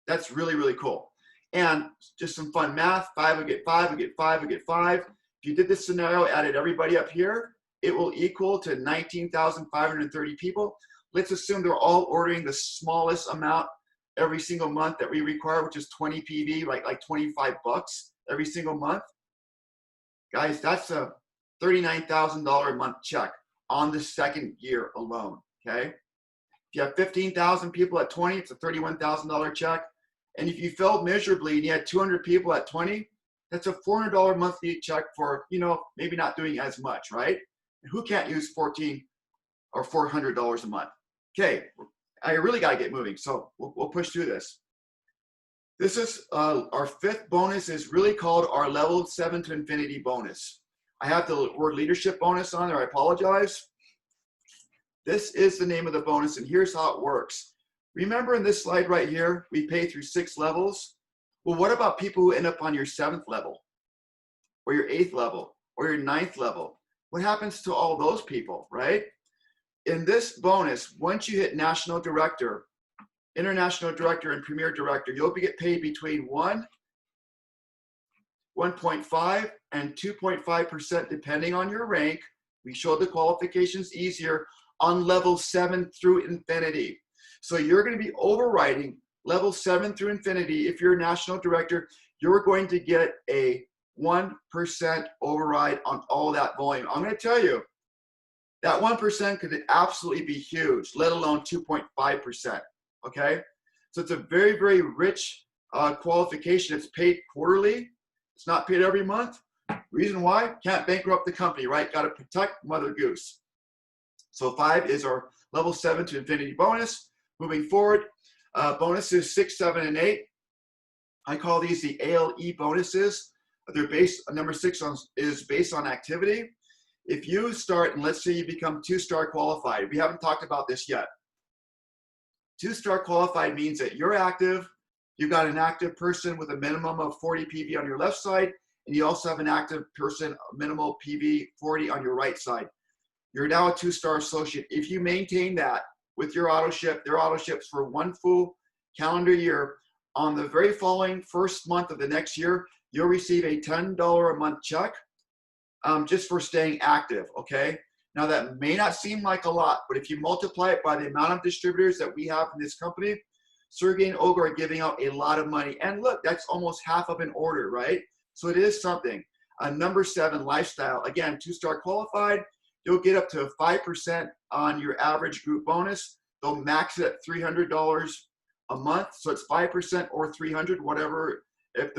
That's really, really cool. And just some fun math, 5 will get 5, will get 5, will get 5. If you did this scenario, added everybody up here, it will equal to 19,530 people. Let's assume they're all ordering the smallest amount every single month that we require, which is 20 PV, like 25 bucks every single month. Guys, that's a $39,000 a month check on the second year alone, okay? If you have 15,000 people at 20, it's a $31,000 check. And if you failed miserably and you had 200 people at 20, that's a $400 monthly check for, you know, maybe not doing as much, right? And who can't use $14 or $400 a month? Okay, I really got to get moving, so we'll push through this. This is our 5th bonus, is really called our level 7 to infinity bonus. I have the word leadership bonus on there, I apologize. This is the name of the bonus, and here's how it works. Remember in this slide right here, we pay through 6 levels. Well, what about people who end up on your 7th level, or your 8th level, or your 9th level? What happens to all those people, right? In this bonus, once you hit national director, international director, and premier director, you'll get paid between 1.5 and 2.5% depending on your rank. We showed the qualifications easier on level 7 through infinity. So you're going to be overriding level 7 through infinity. If you're a national director, you're going to get a 1% override on all that volume. I'm going to tell you, that 1% could absolutely be huge, let alone 2.5%, okay? So it's a very, very rich qualification. It's paid quarterly. It's not paid every month. Reason why? Can't bankrupt the company, right? Got to protect Mother Goose. So 5 is our level 7 to infinity bonus. Moving forward, bonuses 6, 7, and 8. I call these the ALE bonuses. They're based, number 6 is based on activity. If you start, and let's say you become 2-star qualified, we haven't talked about this yet. 2-star qualified means that you're active, you've got an active person with a minimum of 40 PV on your left side, and you also have an active person, minimal PV 40 on your right side. You're now a 2-star associate. If you maintain that with your Autoship, their Autoships for 1 full calendar year, on the very following first month of the next year, you'll receive a $10 a month check just for staying active, okay? Now that may not seem like a lot, but if you multiply it by the amount of distributors that we have in this company, Sergey and Olga are giving out a lot of money. And look, that's almost half of an order, right? So it is something. Number 7, lifestyle. Again, 2-star qualified. You'll get up to 5% on your average group bonus. They'll max it at $300 a month. So it's 5% or 300, whatever. If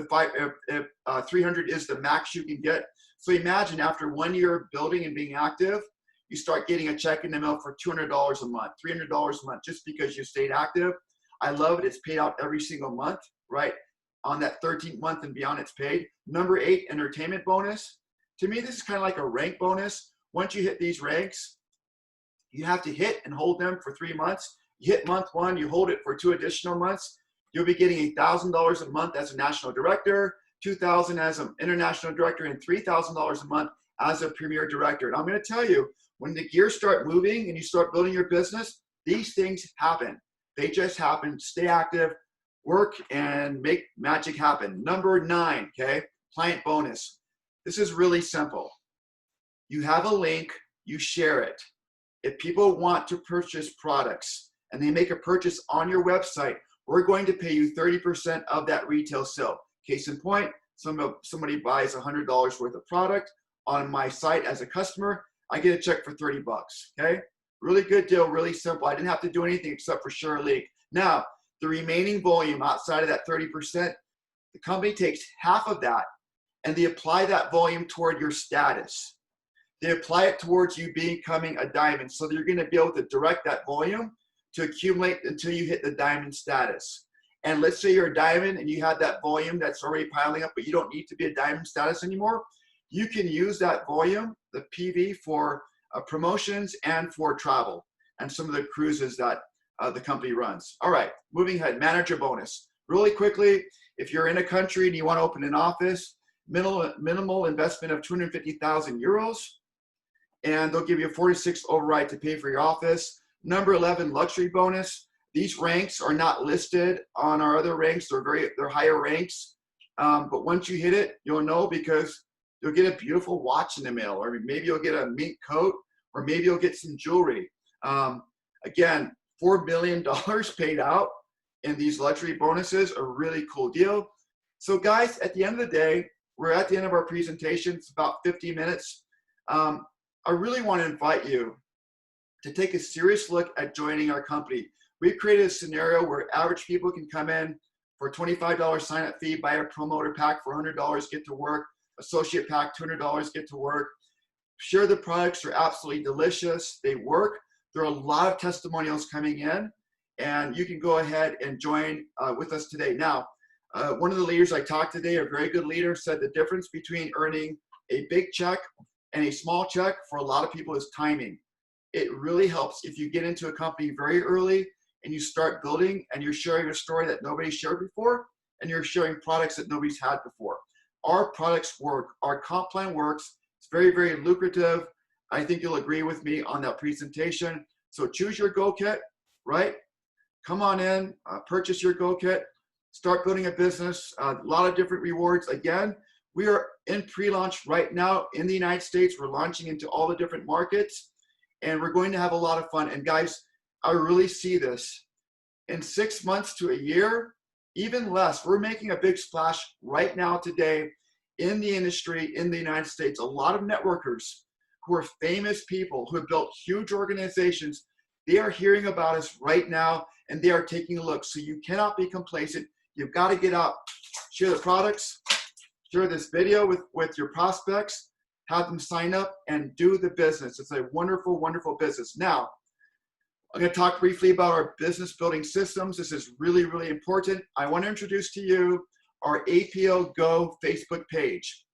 300 is the max you can get. So imagine after 1 year of building and being active, you start getting a check in the mail for $200 a month, $300 a month, just because you stayed active. I love it. It's paid out every single month, right? On that 13th month and beyond, it's paid. Number 8, entertainment bonus. To me, this is kind of like a rank bonus. Once you hit these ranks, you have to hit and hold them for 3 months. You hit month 1, you hold it for 2 additional months. You'll be getting $1,000 a month as a national director, $2,000 as an international director, and $3,000 a month as a premier director. And I'm going to tell you, when the gears start moving and you start building your business, these things happen. They just happen. Stay active, work, and make magic happen. Number 9, okay, client bonus. This is really simple. You have a link, you share it. If people want to purchase products and they make a purchase on your website, we're going to pay you 30% of that retail sale. Case in point, somebody buys $100 worth of product on my site as a customer, I get a check for 30 bucks, okay? Really good deal, really simple. I didn't have to do anything except for share a link. Now, the remaining volume outside of that 30%, the company takes half of that and they apply that volume toward your status. They apply it towards you becoming a diamond. So you're going to be able to direct that volume to accumulate until you hit the diamond status. And let's say you're a diamond and you have that volume that's already piling up, but you don't need to be a diamond status anymore. You can use that volume, the PV, for promotions and for travel and some of the cruises that the company runs. All right, moving ahead, manager bonus. Really quickly, if you're in a country and you want to open an office, minimal investment of 250,000 euros, and they'll give you a 4-6 override to pay for your office. Number 11, luxury bonus. These ranks are not listed on our other ranks. They're higher ranks. But once you hit it, you'll know because you'll get a beautiful watch in the mail, or maybe you'll get a mink coat, or maybe you'll get some jewelry. Again, $4 million paid out in these luxury bonuses, a really cool deal. So guys, at the end of the day, we're at the end of our presentation. It's about 50 minutes. I really want to invite you to take a serious look at joining our company. We've created a scenario where average people can come in for a $25 sign-up fee, buy a promoter pack for $100, get to work, associate pack, $200, get to work. Sure, the products are absolutely delicious. They work. There are a lot of testimonials coming in, and you can go ahead and join with us today. Now, one of the leaders I talked to today, a very good leader, said the difference between earning a big check and a small check for a lot of people is timing. It really helps if you get into a company very early and you start building and you're sharing a story that nobody shared before, and you're sharing products that nobody's had before. Our products work. Our comp plan works. It's very, very lucrative. I think you'll agree with me on that presentation. So choose your Go Kit, right? Come on in, purchase your Go Kit, start building a business, a lot of different rewards. Again, we are in pre-launch right now in the United States. We're launching into all the different markets, and we're going to have a lot of fun. And guys, I really see this in 6 months to a year, even less. We're making a big splash right now today in the industry in the United States. A lot of networkers who are famous people who have built huge organizations, they are hearing about us right now, and they are taking a look. So you cannot be complacent. You've got to get out, share the products, share this video with your prospects, have them sign up and do the business. It's a wonderful, wonderful business. Now, I'm going to talk briefly about our business building systems. This is really, really important. I want to introduce to you our APLGo Facebook page.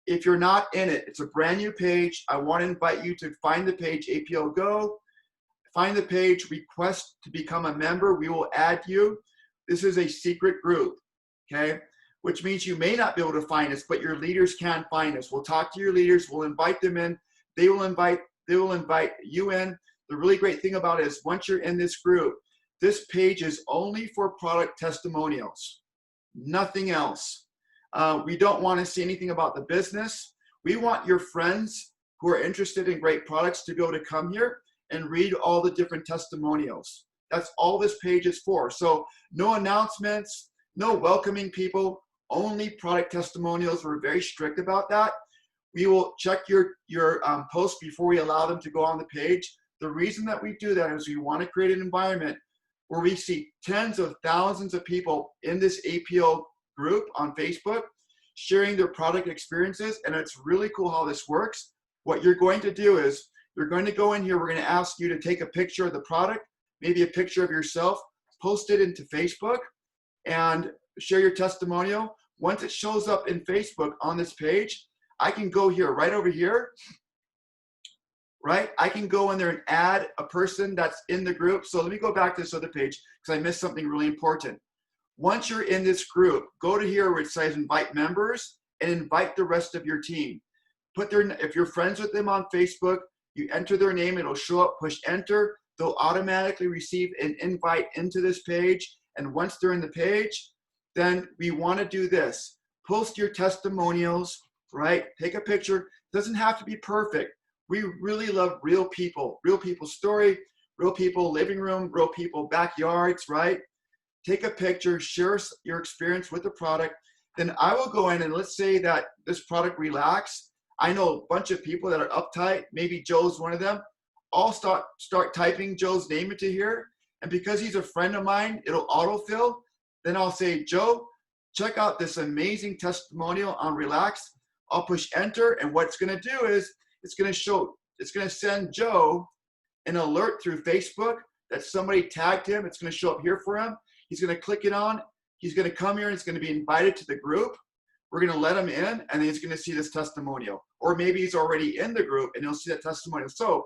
If you're not in it, it's a brand new page. I want to invite you to find the page APLGo, find the page, request to become a member. We will add you. This is a secret group, okay? which means you may not be able to find us, but your leaders can find us. We'll talk to your leaders. We'll invite them in. They will invite you in. The really great thing about it is once you're in this group, this page is only for product testimonials, nothing else. We don't want to see anything about the business. We want your friends who are interested in great products to be able to come here and read all the different testimonials. That's all this page is for. So no announcements, no welcoming people, only product testimonials. We're very strict about that. We will check your posts before we allow them to go on the page. The reason that we do that is we want to create an environment where we see tens of thousands of people in this APL group on Facebook sharing their product experiences, and it's really cool how this works. What you're going to do is you're going to go in here, we're going to ask you to take a picture of the product, maybe a picture of yourself, post it into Facebook, and share your testimonial. Once it shows up in Facebook on this page, I can go here, right over here, right? I can go in there and add a person that's in the group. So let me go back to this other page because I missed something really important. Once you're in this group, go to here where it says invite members and invite the rest of your team. If you're friends with them on Facebook, you enter their name, it'll show up, push enter. They'll automatically receive an invite into this page. And once they're in the page, then we want to do this. Post your testimonials, right? Take a picture. Doesn't have to be perfect. We really love real people's story, real people living room, real people backyards, right? Take a picture, share your experience with the product. Then I will go in and let's say that this product Relax. I know a bunch of people that are uptight. Maybe Joe's one of them. I'll start typing Joe's name into here. And because he's a friend of mine, it'll autofill. Then I'll say, Joe, check out this amazing testimonial on Relax. I'll push enter. And what it's going to do is it's going to send Joe an alert through Facebook that somebody tagged him. It's going to show up here for him. He's going to click it on. He's going to come here and it's going to be invited to the group. We're going to let him in and then he's going to see this testimonial. Or maybe he's already in the group and he'll see that testimonial. So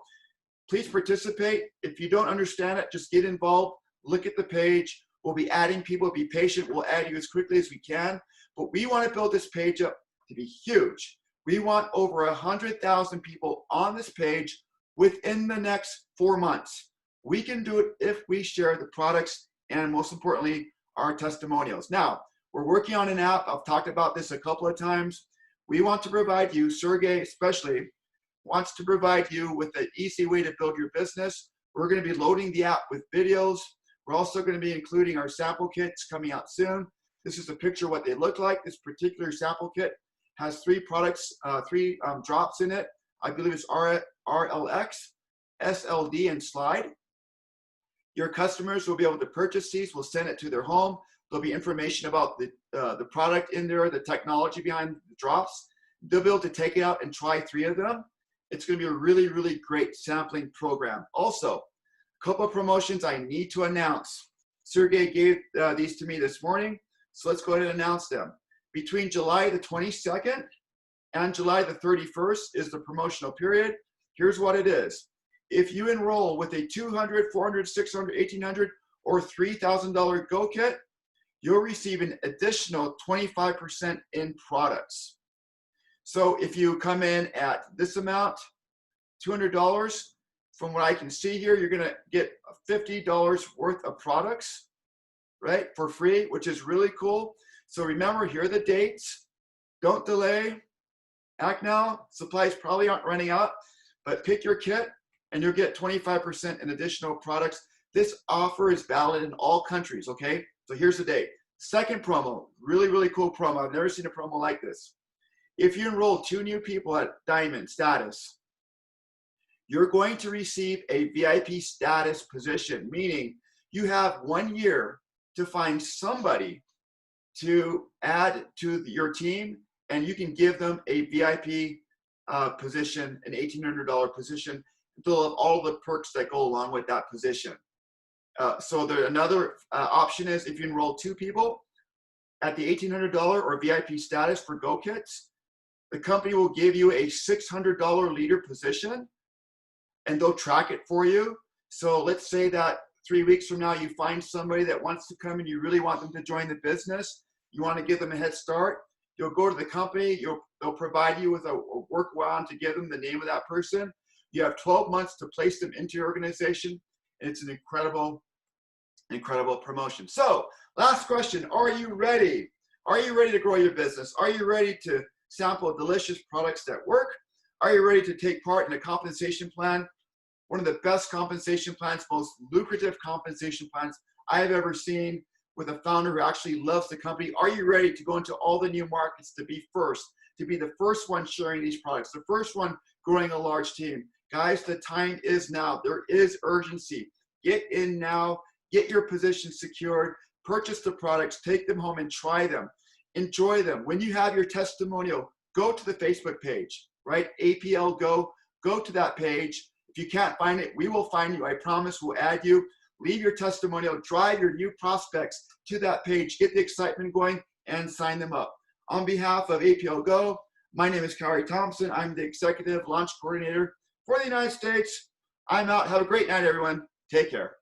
please participate. If you don't understand it, just get involved. Look at the page. We'll be adding people. Be patient. We'll add you as quickly as we can. But we want to build this page up to be huge. We want over 100,000 people on this page within the next 4 months. We can do it if we share the products and most importantly, our testimonials. Now, we're working on an app. I've talked about this a couple of times. We want to provide you, Sergey especially, wants to provide you with an easy way to build your business. We're going to be loading the app with videos. We're also going to be including our sample kits coming out soon. This is a picture of what they look like. This particular sample kit has 3 products, 3 drops in it. I believe it's RLX, SLD, and Slide. Your customers will be able to purchase these. We'll send it to their home. There'll be information about the product in there, the technology behind the drops. They'll be able to take it out and try 3 of them. It's going to be a really, really great sampling program. Also, a couple of promotions I need to announce. Sergey gave these to me this morning, so let's go ahead and announce them. Between July the 22nd and July the 31st is the promotional period. Here's what it is. If you enroll with a $200, $400, $600, $1,800, or $3,000 Go Kit, you'll receive an additional 25% in products. So if you come in at this amount, $200, from what I can see here, you're gonna get $50 worth of products, right, for free, which is really cool. So remember, here are the dates. Don't delay, act now. Supplies probably aren't running out, but pick your kit and you'll get 25% in additional products. This offer is valid in all countries, okay? So here's the date. Second promo, really, really cool promo. I've never seen a promo like this. If you enroll 2 new people at Diamond status, you're going to receive a VIP status position, meaning you have 1 year to find somebody to add to your team, and you can give them a VIP position, an $1,800 position. They'll have all the perks that go along with that position. So another option is if you enroll 2 people at the $1,800 or VIP status for Go Kits, the company will give you a $600 leader position and they'll track it for you. So let's say that 3 weeks from now you find somebody that wants to come and you really want them to join the business. you want to give them a head start, you'll go to the company, they'll provide you with a workaround to give them the name of that person. You have 12 months to place them into your organization. And it's an incredible promotion. So last question, are you ready? Are you ready to grow your business? Are you ready to sample delicious products that work? Are you ready to take part in a compensation plan? One of the best compensation plans, most lucrative compensation plans I have ever seen, with a founder who actually loves the company. Are you ready to go into all the new markets, to be first, to be the first one sharing these products, the first one growing a large team? Guys, the time is now. There is urgency. Get in now, get your position secured, purchase the products, take them home and try them. Enjoy them. When you have your testimonial, go to the Facebook page, right? APLGo, go to that page. If you can't find it, we will find you. I promise we'll add you. Leave your testimonial, drive your new prospects to that page, get the excitement going, and sign them up. On behalf of APLGo, my name is Kauri Thompson. I'm the Executive Launch Coordinator for the United States. I'm out. Have a great night, everyone. Take care.